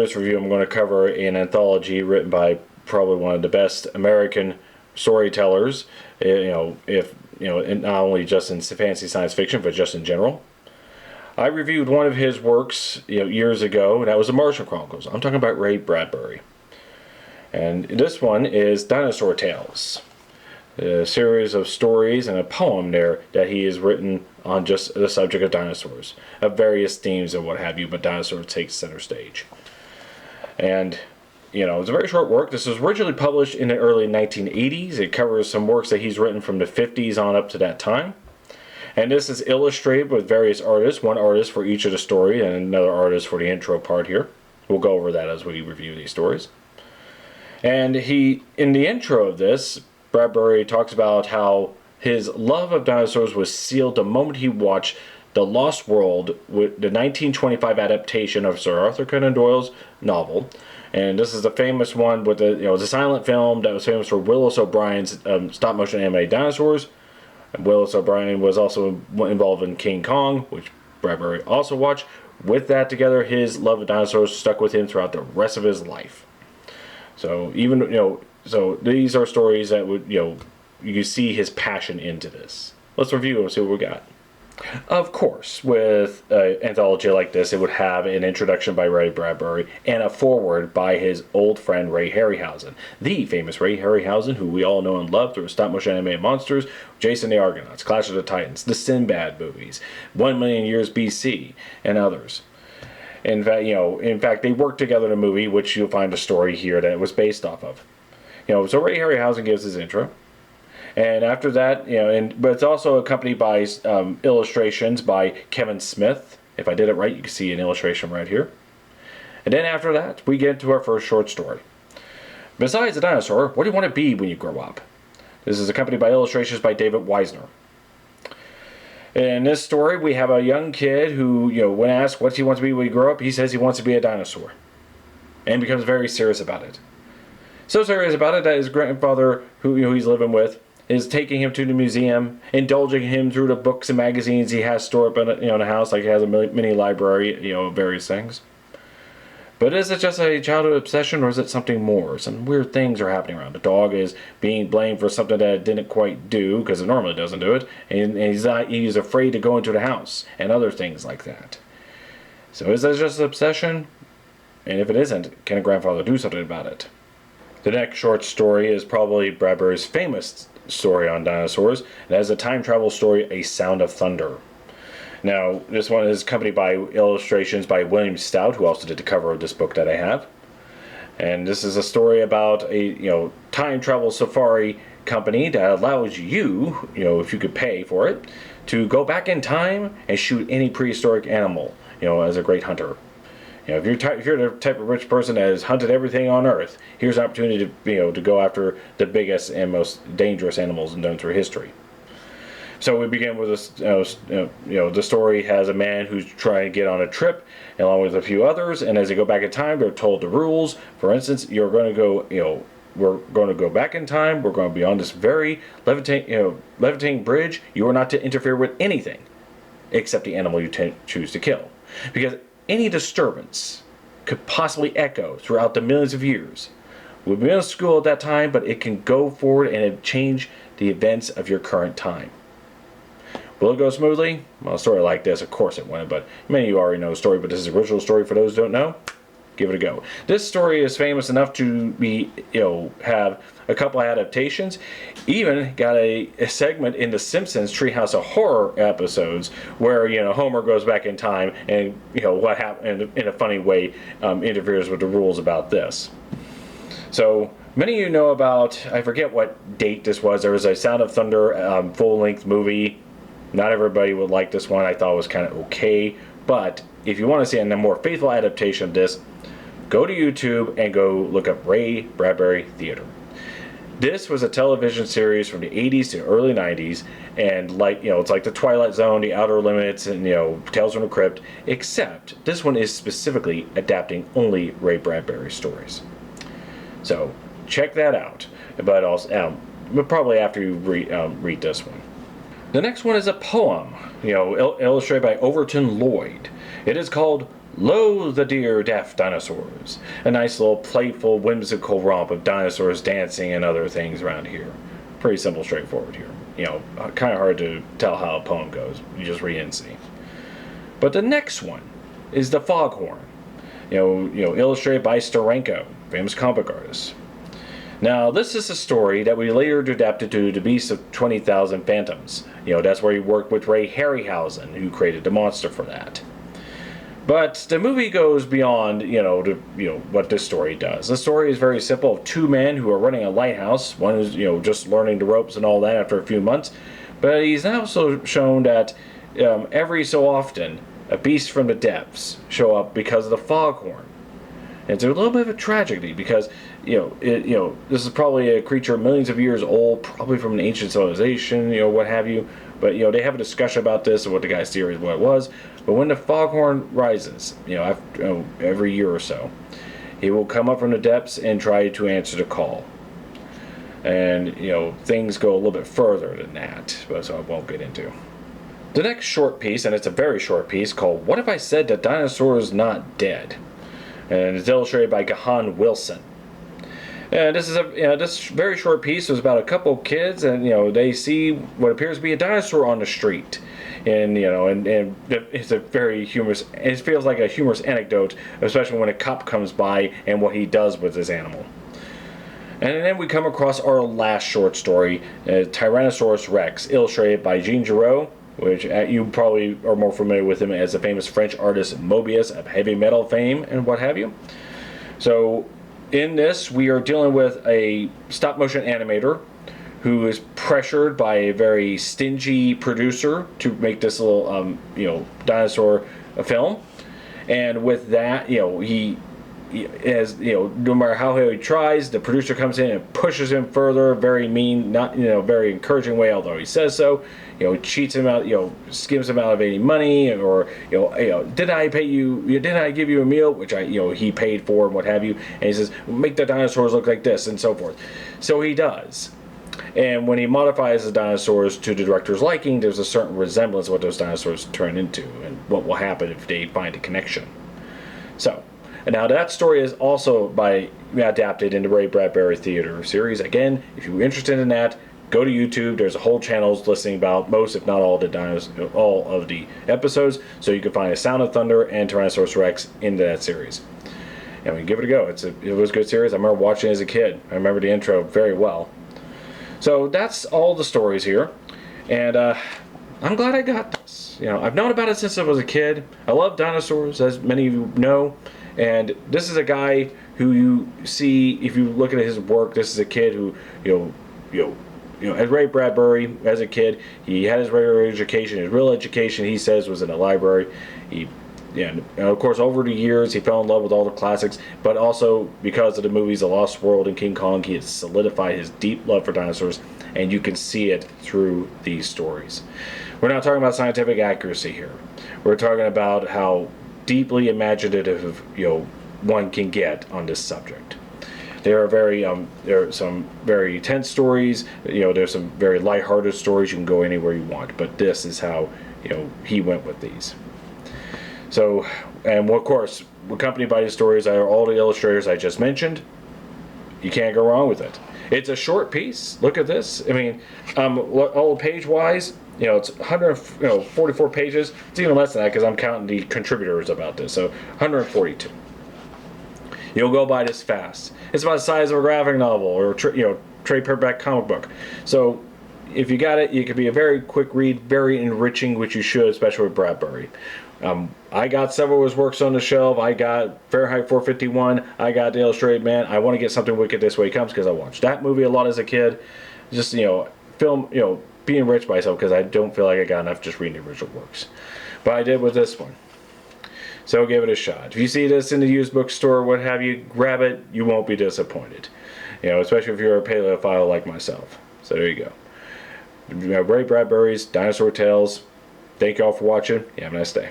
this review, I'm going to cover an anthology written by probably one of the best American storytellers. Not only just in fantasy science fiction, but just in general. I reviewed one of his works, years ago, and that was The Martian Chronicles. I'm talking about Ray Bradbury. And this one is Dinosaur Tales, a series of stories and a poem there that he has written on just the subject of dinosaurs, of various themes and what have you, but dinosaurs takes center stage. And it's a very short work. This was originally published in the early 1980s. It covers some works that he's written from the 50s on up to that time. And this is illustrated with various artists, one artist for each of the story and another artist for the intro part here. We'll go over that as we review these stories. And in the intro of this, Bradbury talks about how his love of dinosaurs was sealed the moment he watched The Lost World, with the 1925 adaptation of Sir Arthur Conan Doyle's novel. And this is the famous one with the silent film that was famous for Willis O'Brien's stop-motion animated dinosaurs. And Willis O'Brien was also involved in King Kong, which Bradbury also watched. With that together, his love of dinosaurs stuck with him throughout the rest of his life. So so these are stories that would you see his passion into this. Let's review and see what we got. Of course, with an anthology like this, it would have an introduction by Ray Bradbury and a foreword by his old friend Ray Harryhausen, the famous Ray Harryhausen, who we all know and love through stop-motion animated monsters, Jason the Argonauts, Clash of the Titans, the Sinbad movies, 1 Million Years BC, and others. In fact, they worked together in a movie, which you'll find a story here that it was based off of. So Ray Harryhausen gives his intro. And after that, but it's also accompanied by illustrations by Kevin Smith. If I did it right, you can see an illustration right here. And then after that, we get into our first short story. Besides a dinosaur, what do you want to be when you grow up? This is accompanied by illustrations by David Weisner. In this story, we have a young kid who, when asked what he wants to be when he grows up, he says he wants to be a dinosaur. And becomes very serious about it. So serious about it that his grandfather, who he's living with, is taking him to the museum, indulging him through the books and magazines he has stored up in the house, like he has a mini library, various things. But is it just a childhood obsession, or is it something more? Some weird things are happening around. The dog is being blamed for something that it didn't quite do, because it normally doesn't do it, and he's afraid to go into the house, and other things like that. So is that just an obsession? And if it isn't, can a grandfather do something about it? The next short story is probably Bradbury's famous story on dinosaurs. It has a time travel story, A Sound of Thunder. Now, this one is accompanied by illustrations by William Stout, who also did the cover of this book that I have. And this is a story about a time travel safari company that allows you, if you could pay for it, to go back in time and shoot any prehistoric animal, as a great hunter. If you're the type of rich person that has hunted everything on Earth, here's an opportunity to go after the biggest and most dangerous animals known through history. So we begin with this. The story has a man who's trying to get on a trip, along with a few others, and as they go back in time, they're told the rules. For instance, you're going to go. We're going to go back in time. We're going to be on this very levitating bridge. You are not to interfere with anything, except the animal you choose to kill, because any disturbance could possibly echo throughout the millions of years. We've been in school at that time, but it can go forward and change the events of your current time. Will it go smoothly? Well, a story like this, of course it won't, but many of you already know the story, but this is the original story for those who don't know. Give it a go. This story is famous enough to be, have a couple adaptations. Even got a segment in The Simpsons Treehouse of Horror episodes where, Homer goes back in time and, what happened in a funny way interferes with the rules about this. So many of you know about, I forget what date this was. There was a Sound of Thunder full-length movie. Not everybody would like this one. I thought it was kind of okay. But if you want to see a more faithful adaptation of this, go to YouTube and go look up Ray Bradbury Theater. This was a television series from the 80s to early 90s, and it's like the Twilight Zone, the Outer Limits, and Tales from the Crypt, except this one is specifically adapting only Ray Bradbury stories. So check that out, but also probably after you read this one. The next one is a poem, illustrated by Overton Lloyd. It is called Lo, the dear daft dinosaurs. A nice little playful, whimsical romp of dinosaurs dancing and other things around here. Pretty simple, straightforward here. Kind of hard to tell how a poem goes. You just read and see. But the next one is the foghorn. Illustrated by Steranko, famous comic book artist. Now, this is a story that we later adapted to The Beast of 20,000 Phantoms. That's where he worked with Ray Harryhausen, who created the monster for that. But the movie goes beyond, what this story does. The story is very simple of two men who are running a lighthouse. One is, just learning the ropes and all that after a few months. But he's also shown that every so often, a beast from the depths show up because of the foghorn. And it's a little bit of a tragedy because, this is probably a creature millions of years old, probably from an ancient civilization, what have you. But, they have a discussion about this and what the guy's theory is, what it was. But when the foghorn rises, after, every year or so, he will come up from the depths and try to answer the call. And, things go a little bit further than that, so I won't get into. The next short piece, and it's a very short piece, called What If I Said That Dinosaur Is Not Dead? And it's illustrated by Gahan Wilson. And this is this very short piece was about a couple of kids, and they see what appears to be a dinosaur on the street, and and it's a very humorous. It feels like a humorous anecdote, especially when a cop comes by and what he does with this animal. And then we come across our last short story, Tyrannosaurus Rex, illustrated by Jean Giraud, which you probably are more familiar with him as the famous French artist Moebius of heavy metal fame and what have you. So in this, we are dealing with a stop-motion animator who is pressured by a very stingy producer to make this little, dinosaur film. And with that, he as no matter how he tries, the producer comes in and pushes him further. Very mean, not very encouraging way, although he says so. Cheats him out, skims him out of any money, or did I pay you? Did I give you a meal, which he paid for and what have you? And he says, make the dinosaurs look like this and so forth. So he does. And when he modifies the dinosaurs to the director's liking, there's a certain resemblance of what those dinosaurs turn into and what will happen if they find a connection. So. And now that story is also adapted into Ray Bradbury theater series. Again, if you're interested in that, go to YouTube. There's a whole channel listing about most, if not all, all of the episodes, so you can find A Sound of Thunder and Tyrannosaurus Rex into that series. And we give it a go. It was a good series. I remember watching it as a kid. I remember the intro very well. So that's all the stories here, and I'm glad I got this. I've known about it since I was a kid. I love dinosaurs, as many of you know. And this is a guy who you see, if you look at his work, this is a kid who, as Ray Bradbury, as a kid, he had his regular education. His real education, he says, was in a library. And of course, over the years, he fell in love with all the classics, but also because of the movies The Lost World and King Kong, he has solidified his deep love for dinosaurs, and you can see it through these stories. We're not talking about scientific accuracy here. We're talking about how deeply imaginative one can get on this subject. There are some very tense stories. There's some very lighthearted stories. You can go anywhere you want, but this is how he went with these. So, and of course, accompanied by the stories are all the illustrators I just mentioned. You can't go wrong with it. It's a short piece. Look at this. I mean, all page-wise, it's 144 pages. It's even less than that because I'm counting the contributors about this. So 142. You'll go by this fast. It's about the size of a graphic novel or trade paperback comic book. So if you got it, it could be a very quick read, very enriching, which you should, especially with Bradbury. I got several of his works on the shelf. I got Fahrenheit 451. I got The Illustrated Man. I want to get something wicked this way comes because I watched that movie a lot as a kid. Just be enriched by myself because I don't feel like I got enough just reading the original works. But I did with this one. So give it a shot. If you see this in the used bookstore or what have you, grab it. You won't be disappointed. Especially if you're a paleophile like myself. So there you go. Ray Bradbury's Dinosaur Tales. Thank you all for watching. You have a nice day.